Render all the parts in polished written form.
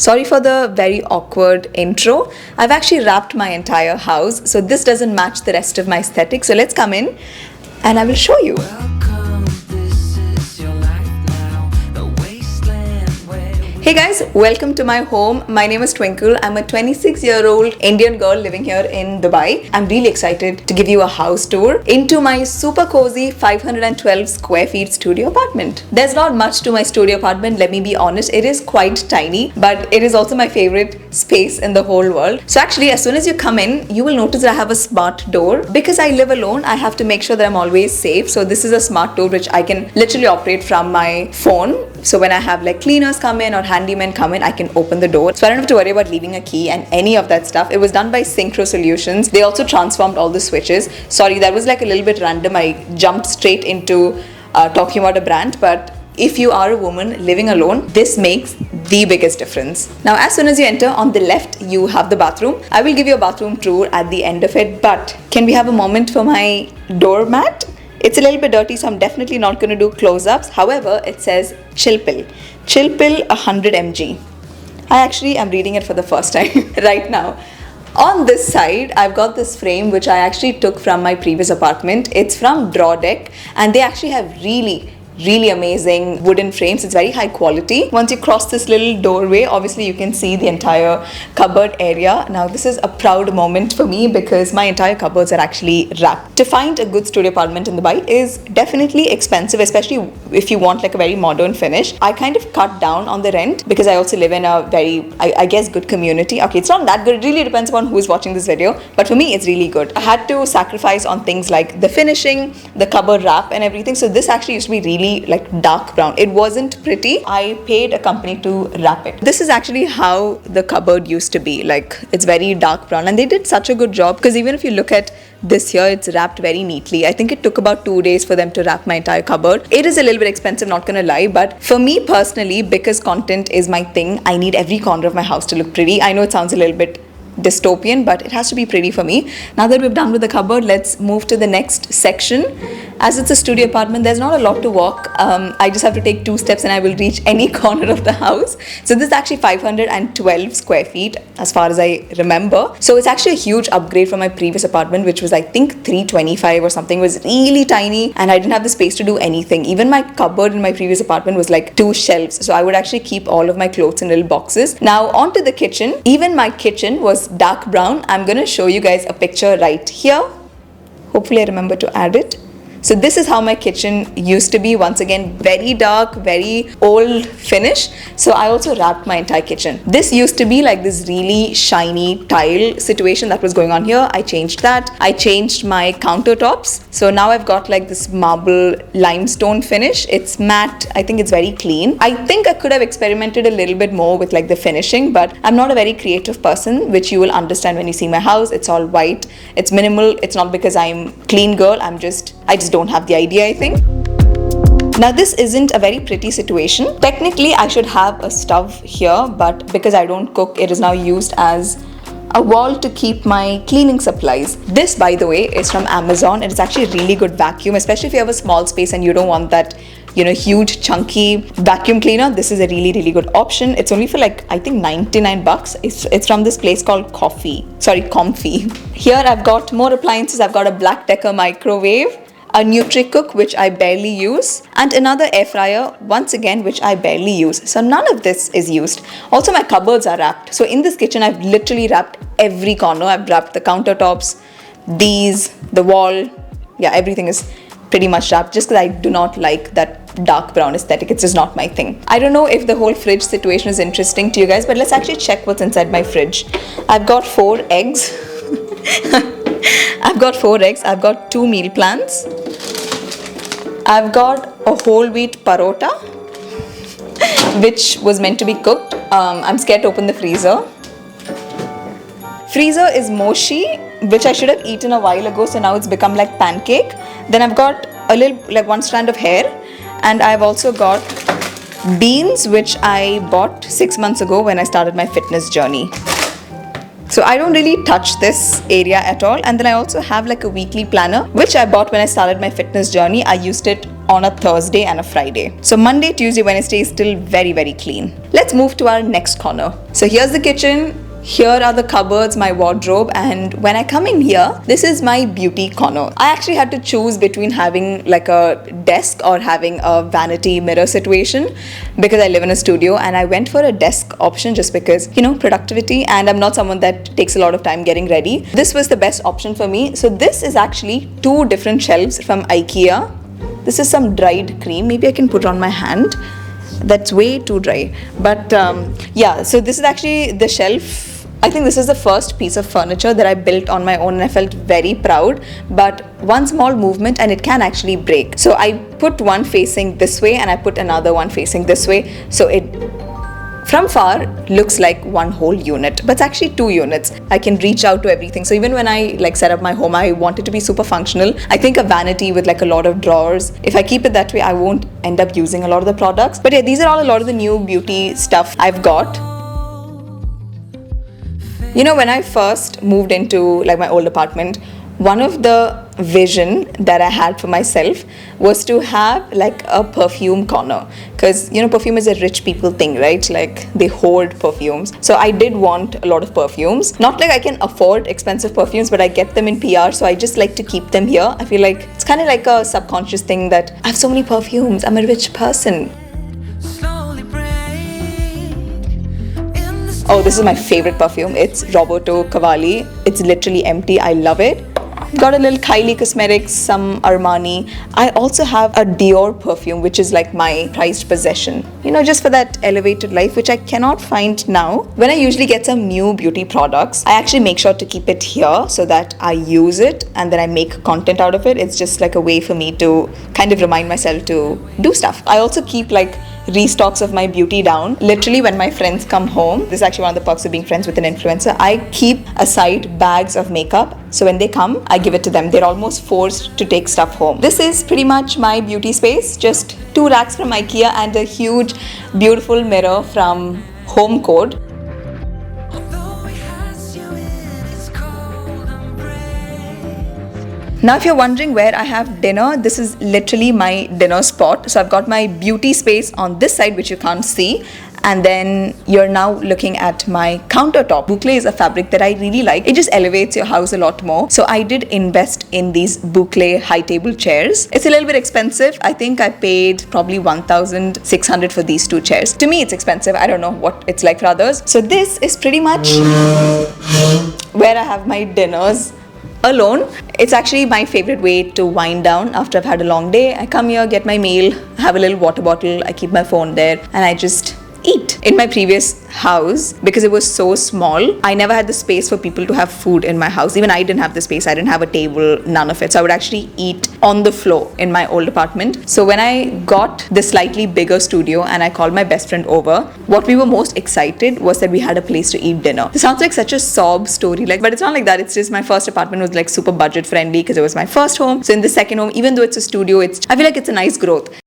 Sorry for the very awkward intro. I've actually wrapped my entire house, so this doesn't match the rest of my aesthetic. So let's come in and I will show you. Hey guys, welcome to my home. My name is Twinkle. I'm a 26-year-old Indian girl living here in Dubai. I'm really excited to give you a house tour into my super cozy 512 square feet studio apartment. There's not much to my studio apartment, let me be honest. It is quite tiny, but it is also my favorite space in the whole world. So actually, as soon as you come in, you will notice that I have a smart door. Because I live alone, I have to make sure that I'm always safe. So this is a smart door which I can literally operate from my phone. So when I have like cleaners come in or handymen come in, I can open the door. So I don't have to worry about leaving a key and any of that stuff. It was done by Synchro Solutions. They also transformed all the switches. Sorry, that was like a little bit random. I jumped straight into talking about a brand, but if you are a woman living alone, this makes the biggest difference. Now, as soon as you enter, on the left, you have the bathroom. I will give you a bathroom tour at the end of it, but can we have a moment for my doormat? It's a little bit dirty, so I'm definitely not going to do close-ups. However, it says chill pill 100 mg. I actually am reading it for the first time right now. On this side, I've got this frame which I actually took from my previous apartment. It's from Draw Deck, and they actually have really amazing wooden frames. It's very high quality. Once you cross this little doorway, obviously you can see the entire cupboard area. Now this is a proud moment for me because my entire cupboards are actually wrapped. To find a good studio apartment in Dubai is definitely expensive, especially if you want like a very modern finish. I kind of cut down on the rent because I also live in a very, I guess, good community. Okay, it's not that good. It really depends upon who's watching this video, but for me it's really good. I had to sacrifice on things like the finishing, the cupboard wrap and everything. So this actually used to be really like dark brown. It wasn't pretty. I paid a company to wrap it. This is actually how the cupboard used to be. Like, it's very dark brown, and they did such a good job because even if you look at this here, it's wrapped very neatly. I think it took about 2 days for them to wrap my entire cupboard. It is a little bit expensive, not gonna lie, but for me personally, because content is my thing, I need every corner of my house to look pretty. I know it sounds a little bit dystopian, but it has to be pretty for me. Now that we've done with the cupboard, let's move to the next section. As it's a studio apartment, there's not a lot to walk. I just have to take 2 steps and I will reach any corner of the house. So this is actually 512 square feet as far as I remember. So it's actually a huge upgrade from my previous apartment, which was I think 325 or something. It was really tiny and I didn't have the space to do anything. Even my cupboard in my previous apartment was like 2 shelves. So I would actually keep all of my clothes in little boxes. Now onto the kitchen. Even my kitchen was dark brown. I'm gonna show you guys a picture right here. Hopefully I remember to add it. So this is how my kitchen used to be. Once again, very dark, very old finish. So I also wrapped my entire kitchen. This used to be like this really shiny tile situation that was going on here. I changed that. I changed my countertops. So now I've got like this marble limestone finish. It's matte. I think it's very clean. I think I could have experimented a little bit more with like the finishing, but I'm not a very creative person, which you will understand when you see my house. It's all white. It's minimal. It's not because I'm clean girl. I just don't have the idea, I think. Now this isn't a very pretty situation. Technically I should have a stove here, but because I don't cook, it is now used as a wall to keep my cleaning supplies. This, by the way, is from Amazon. It's actually a really good vacuum, especially if you have a small space and you don't want that, you know, huge chunky vacuum cleaner. This is a really good option. It's only for like, I think 99 bucks. It's from this place called Comfy. Here I've got more appliances. I've got a Black Decker microwave, a NutriCook, which I barely use, and another air fryer, once again, which I barely use. So none of this is used. Also, my cupboards are wrapped. So in this kitchen, I've literally wrapped every corner. I've wrapped the countertops, the wall. Yeah, everything is pretty much wrapped just because I do not like that dark brown aesthetic. It's just not my thing. I don't know if the whole fridge situation is interesting to you guys, but let's actually check what's inside my fridge. I've got 4 eggs. I've got 4 eggs. I've got 2 meal plans. I've got a whole wheat parota, which was meant to be cooked. I'm scared to open the freezer. Freezer is mochi, which I should have eaten a while ago, so now it's become like pancake. Then I've got a little, like 1 strand of hair, and I've also got beans, which I bought 6 months ago when I started my fitness journey. So I don't really touch this area at all. And then I also have like a weekly planner, which I bought when I started my fitness journey. I used it on a Thursday and a Friday. So Monday, Tuesday, Wednesday is still very, very clean. Let's move to our next corner. So here's the kitchen. Here are the cupboards, my wardrobe, and when I come in here, this is my beauty corner. I actually had to choose between having like a desk or having a vanity mirror situation because I live in a studio, and I went for a desk option just because, you know, productivity, and I'm not someone that takes a lot of time getting ready. This was the best option for me. So this is actually 2 different shelves from IKEA. This is some dried cream. Maybe I can put it on my hand. That's way too dry. But yeah, so this is actually the shelf. I think this is the first piece of furniture that I built on my own, and I felt very proud. But one small movement and it can actually break. So I put one facing this way and I put another one facing this way. So it from far looks like one whole unit, but it's actually 2 units. I can reach out to everything. So even when I like set up my home, I want it to be super functional. I think a vanity with like a lot of drawers, if I keep it that way, I won't end up using a lot of the products. But yeah, these are all a lot of the new beauty stuff I've got. You know, when I first moved into like my old apartment, one of the vision that I had for myself was to have like a perfume corner, because you know, perfume is a rich people thing, right? Like they hoard perfumes. So I did want a lot of perfumes. Not like I can afford expensive perfumes, but I get them in PR, so I just like to keep them here. I feel like it's kind of like a subconscious thing that I have so many perfumes, I'm a rich person. Oh, this is my favorite perfume. It's Roberto Cavalli. It's literally empty. I love it. Got a little Kylie Cosmetics, some Armani. I also have a Dior perfume, which is like my prized possession. You know, just for that elevated life, which I cannot find now. When I usually get some new beauty products, I actually make sure to keep it here so that I use it and then I make content out of it. It's just like a way for me to kind of remind myself to do stuff. I also keep like restocks of my beauty down. Literally when my friends come home, this is actually one of the perks of being friends with an influencer, I keep aside bags of makeup. So when they come, I give it to them. They're almost forced to take stuff home. This is pretty much my beauty space. Just 2 racks from IKEA and a huge beautiful mirror from Home Code. Now if you're wondering where I have dinner, this is literally my dinner spot. So I've got my beauty space on this side, which you can't see. And then you're now looking at my countertop. Boucle is a fabric that I really like. It just elevates your house a lot more. So I did invest in these Boucle high table chairs. It's a little bit expensive. I think I paid probably 1,600 for these 2 chairs. To me, it's expensive. I don't know what it's like for others. So this is pretty much where I have my dinners alone. It's actually my favorite way to wind down after I've had a long day. I come here, get my meal, have a little water bottle, I keep my phone there, and I just eat. In my previous house, because it was so small, I never had the space for people to have food in my house. Even I didn't have the space. I didn't have a table, none of it. So I would actually eat on the floor in my old apartment. So when I got the slightly bigger studio and I called my best friend over, what we were most excited was that we had a place to eat dinner. It sounds like such a sob story, like, but it's not like that. It's just my first apartment was like super budget friendly because it was my first home. So in the second home, even though it's a studio, I feel like it's a nice growth.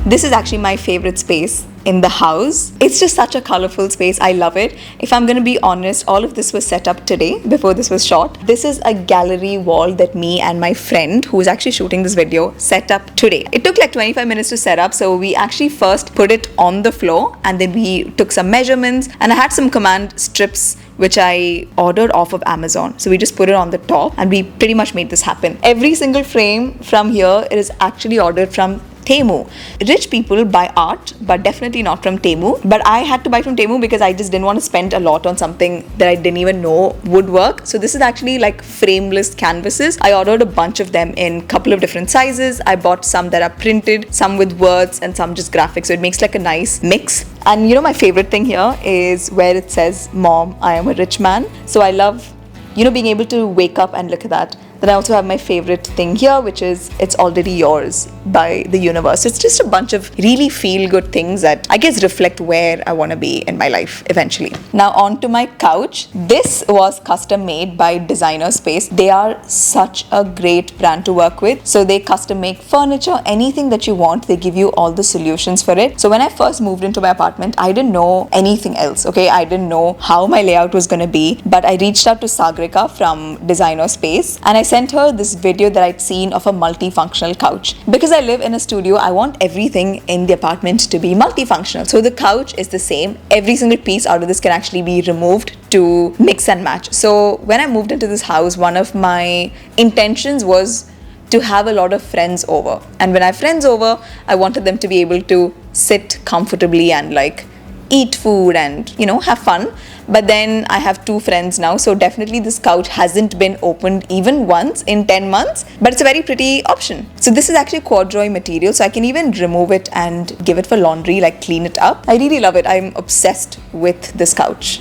This is actually my favorite space in the house. It's just such a colorful space. I love it. If I'm going to be honest, all of this was set up today before this was shot. This is a gallery wall that me and my friend, who is actually shooting this video, set up today. It took like 25 minutes to set up. So we actually first put it on the floor and then we took some measurements, and I had some command strips which I ordered off of Amazon. So we just put it on the top and we pretty much made this happen. Every single frame from here is actually ordered from Temu. Rich people buy art, but definitely not from Temu. But I had to buy from Temu because I just didn't want to spend a lot on something that I didn't even know would work. So this is actually like frameless canvases. I ordered a bunch of them in a couple of different sizes. I bought some that are printed, some with words, and some just graphics. So it makes like a nice mix. And you know, my favorite thing here is where it says, "Mom, I am a rich man." So I love, you know, being able to wake up and look at that. Then I also have my favorite thing here, which is, "It's already yours." by the universe. It's just a bunch of really feel-good things that I guess reflect where I want to be in my life eventually. Now on to my couch. This was custom made by Designer Space. They are such a great brand to work with. So they custom make furniture, anything that you want, they give you all the solutions for it. So when I first moved into my apartment, I didn't know anything else, okay? I didn't know how my layout was going to be, but I reached out to Sagrika from Designer Space and I sent her this video that I'd seen of a multifunctional couch. Because I live in a studio, I want everything in the apartment to be multifunctional. So the couch is the same. Every single piece out of this can actually be removed to mix and match. So when I moved into this house, one of my intentions was to have a lot of friends over. And when I have friends over, I wanted them to be able to sit comfortably and like eat food and, you know, have fun. But then I have 2 friends now, so definitely this couch hasn't been opened even once in 10 months, but it's a very pretty option. So this is actually corduroy material, so I can even remove it and give it for laundry, like clean it up. I really love it. I'm obsessed with this couch.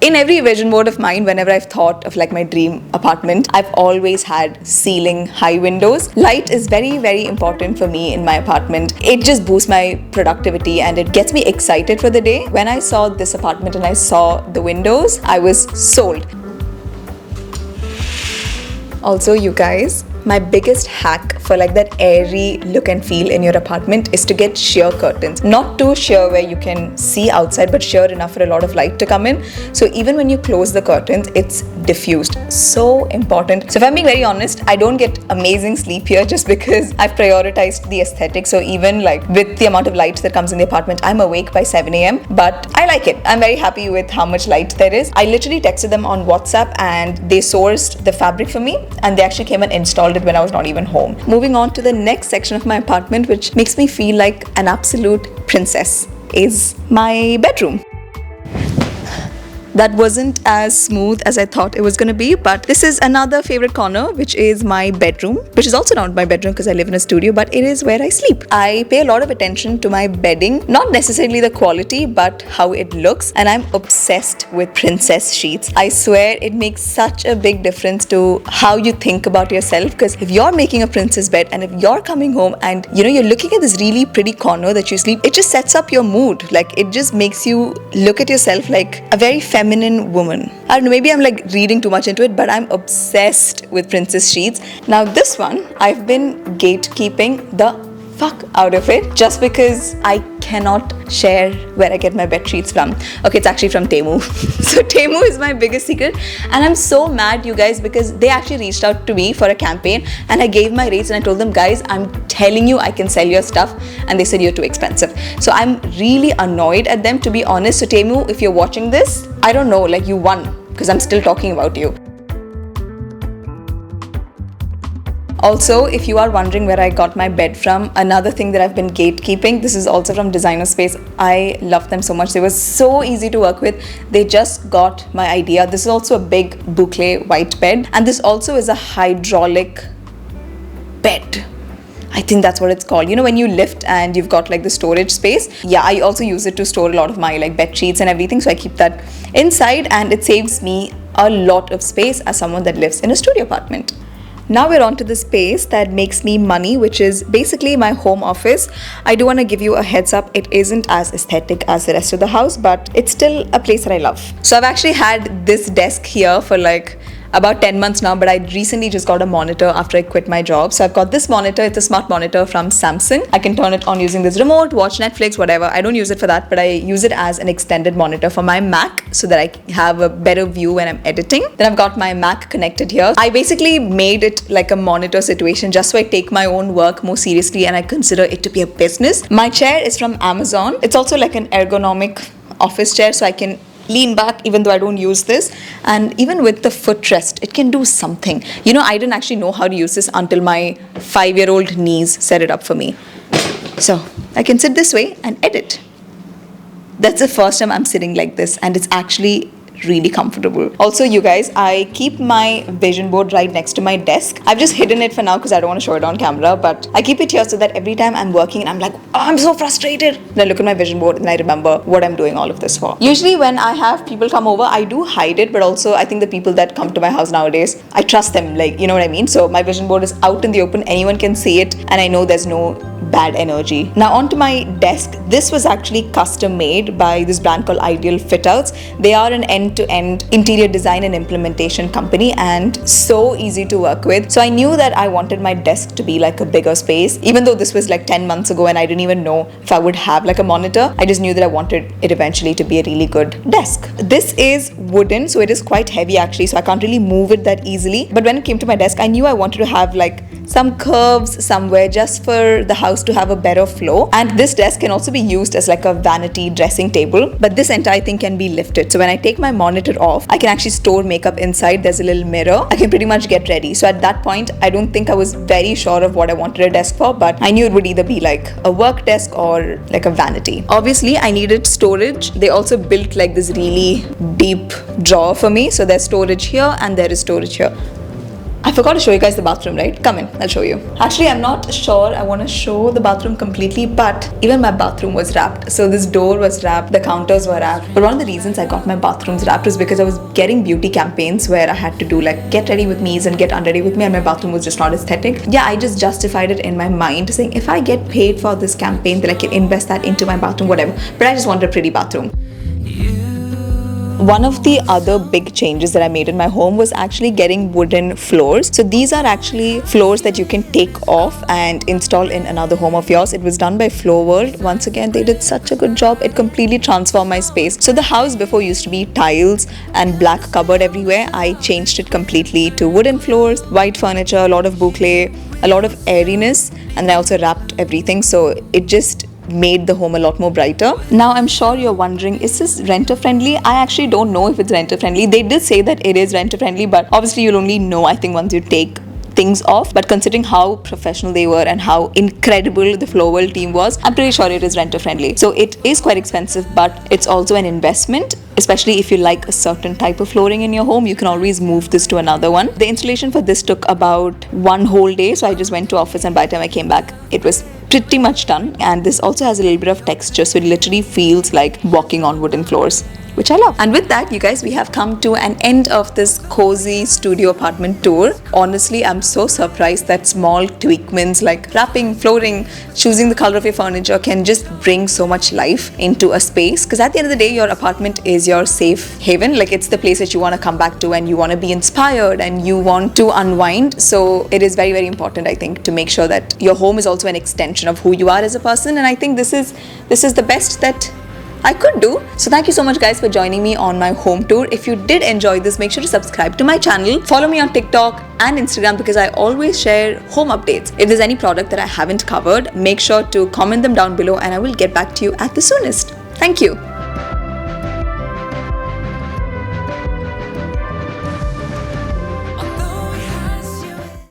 In every vision board of mine, whenever I've thought of like my dream apartment, I've always had ceiling high windows. Light is very, very important for me in my apartment. It just boosts my productivity and it gets me excited for the day. When I saw this apartment and I saw the windows, I was sold. Also, you guys, my biggest hack for like that airy look and feel in your apartment is to get sheer curtains. Not too sheer where you can see outside, but sheer enough for a lot of light to come in. So even when you close the curtains, it's diffused. So important. So if I'm being very honest, I don't get amazing sleep here just because I've prioritized the aesthetic. So even like with the amount of light that comes in the apartment, I'm awake by 7 a.m. But I like it. I'm very happy with how much light there is. I literally texted them on WhatsApp and they sourced the fabric for me and they actually came and installed it when I was not even home. Moving on to the next section of my apartment, which makes me feel like an absolute princess, is my bedroom. That wasn't as smooth as I thought it was going to be, but this is another favorite corner, which is my bedroom, which is also not my bedroom because I live in a studio, but it is where I sleep. I pay a lot of attention to my bedding, not necessarily the quality, but how it looks, and I'm obsessed with princess sheets. I swear it makes such a big difference to how you think about yourself, because if you're making a princess bed and if you're coming home and you know you're looking at this really pretty corner that you sleep, it just sets up your mood. Like it just makes you look at yourself like a very feminine woman. I don't know, maybe I'm like reading too much into it, but I'm obsessed with princess sheets. Now this one, I've been gatekeeping the fuck out of it just because I cannot share where I get my bed sheets from. Okay, it's actually from Temu. So Temu is my biggest secret and I'm so mad, you guys, because they actually reached out to me for a campaign and I gave my rates and I told them, guys, I'm telling you I can sell your stuff, and they said you're too expensive. So I'm really annoyed at them, to be honest. So Temu, if you're watching this, I don't know, like you won because I'm still talking about you. Also, if you are wondering where I got my bed from, another thing that I've been gatekeeping, this is also from Designer Space. I love them so much. They were so easy to work with. They just got my idea. This is also a big boucle white bed, and this also is a hydraulic bed. I think that's what it's called. You know, when you lift and you've got like the storage space. Yeah, I also use it to store a lot of my like bed sheets and everything. So I keep that inside and it saves me a lot of space as someone that lives in a studio apartment. Now we're on to the space that makes me money, which is basically my home office. I do want to give you a heads up, it isn't as aesthetic as the rest of the house, but it's still a place that I love. So I've actually had this desk here for like about 10 months now, but I recently just got a monitor after I quit my job. So I've got this monitor. It's a smart monitor from Samsung. I can turn it on using this remote, watch Netflix, whatever. I don't use it for that, but I use it as an extended monitor for my Mac so that I have a better view when I'm editing. Then I've got my Mac connected here. I basically made it like a monitor situation just so I take my own work more seriously and I consider it to be a business. My chair is from Amazon. It's also like an ergonomic office chair, so I can lean back even though I don't use this, and even with the footrest it can do something. You know, I didn't actually know how to use this until my 5-year-old niece set it up for me. So I can sit this way and edit. That's the first time I'm sitting like this, and it's actually really comfortable. Also, you guys, I keep my vision board right next to my desk. I've just hidden it for now because I don't want to show it on camera, but I keep it here so that every time I'm working and I'm like, oh, I'm so frustrated, then I look at my vision board and I remember what I'm doing all of this for. Usually when I have people come over, I do hide it, but also I think the people that come to my house nowadays, I trust them, like, you know what I mean? So my vision board is out in the open, anyone can see it, and I know there's no bad energy. Now onto my desk. This was actually custom made by this brand called Ideal Fit-Outs. They are an end-to-end interior design and implementation company and so easy to work with. So I knew that I wanted my desk to be like a bigger space. Even though this was like 10 months ago and I didn't even know if I would have like a monitor, I just knew that I wanted it eventually to be a really good desk. This is wooden, so it is quite heavy actually, so I can't really move it that easily. But when it came to my desk, I knew I wanted to have like some curves somewhere just for the house to have a better flow. And this desk can also be used as like a vanity dressing table, but this entire thing can be lifted. So when I take my monitor off, I can actually store makeup inside. There's a little mirror. I can pretty much get ready. So at that point, I don't think I was very sure of what I wanted a desk for, but I knew it would either be like a work desk or like a vanity. Obviously, I needed storage. They also built like this really deep drawer for me. So there's storage here and there is storage here. I forgot to show you guys the bathroom, right? Come in, I'll show you. Actually, I'm not sure I want to show the bathroom completely, but even my bathroom was wrapped. So this door was wrapped, the counters were wrapped. But one of the reasons I got my bathrooms wrapped was because I was getting beauty campaigns where I had to do like get ready with me's and get unready with me, and my bathroom was just not aesthetic. Yeah, I just justified it in my mind saying if I get paid for this campaign, then I can invest that into my bathroom, whatever. But I just wanted a pretty bathroom. One of the other big changes that I made in my home was actually getting wooden floors. So these are actually floors that you can take off and install in another home of yours. It was done by Floor World. Once again, they did such a good job. It completely transformed my space. So the house before used to be tiles and black cupboard everywhere. I changed it completely to wooden floors, white furniture, a lot of boucle, a lot of airiness, and I also wrapped everything. So it just made the home a lot more brighter. Now I'm sure you're wondering, is this renter friendly? I actually don't know if it's renter friendly. They did say that it is renter friendly, but obviously you'll only know, I think, once you take things off. But considering how professional they were and how incredible the Floor World team was, I'm pretty sure it is renter friendly. So it is quite expensive, but it's also an investment. Especially if you like a certain type of flooring in your home, you can always move this to another one. The installation for this took about one whole day, so I just went to office and by the time I came back, it was pretty much done. And this also has a little bit of texture, so it literally feels like walking on wooden floors, which I love. And with that, you guys, we have come to an end of this cozy studio apartment tour. Honestly, I'm so surprised that small tweakments like wrapping, flooring, choosing the color of your furniture can just bring so much life into a space. Because at the end of the day, your apartment is your safe haven. Like, it's the place that you want to come back to and you want to be inspired and you want to unwind. So it is very, very important, I think, to make sure that your home is also an extension of who you are as a person. And I think this is the best that I could do. So thank you so much, guys, for joining me on my home tour. If you did enjoy this, make sure to subscribe to my channel. Follow me on TikTok and Instagram because I always share home updates. If there's any product that I haven't covered, make sure to comment them down below and I will get back to you at the soonest. Thank you.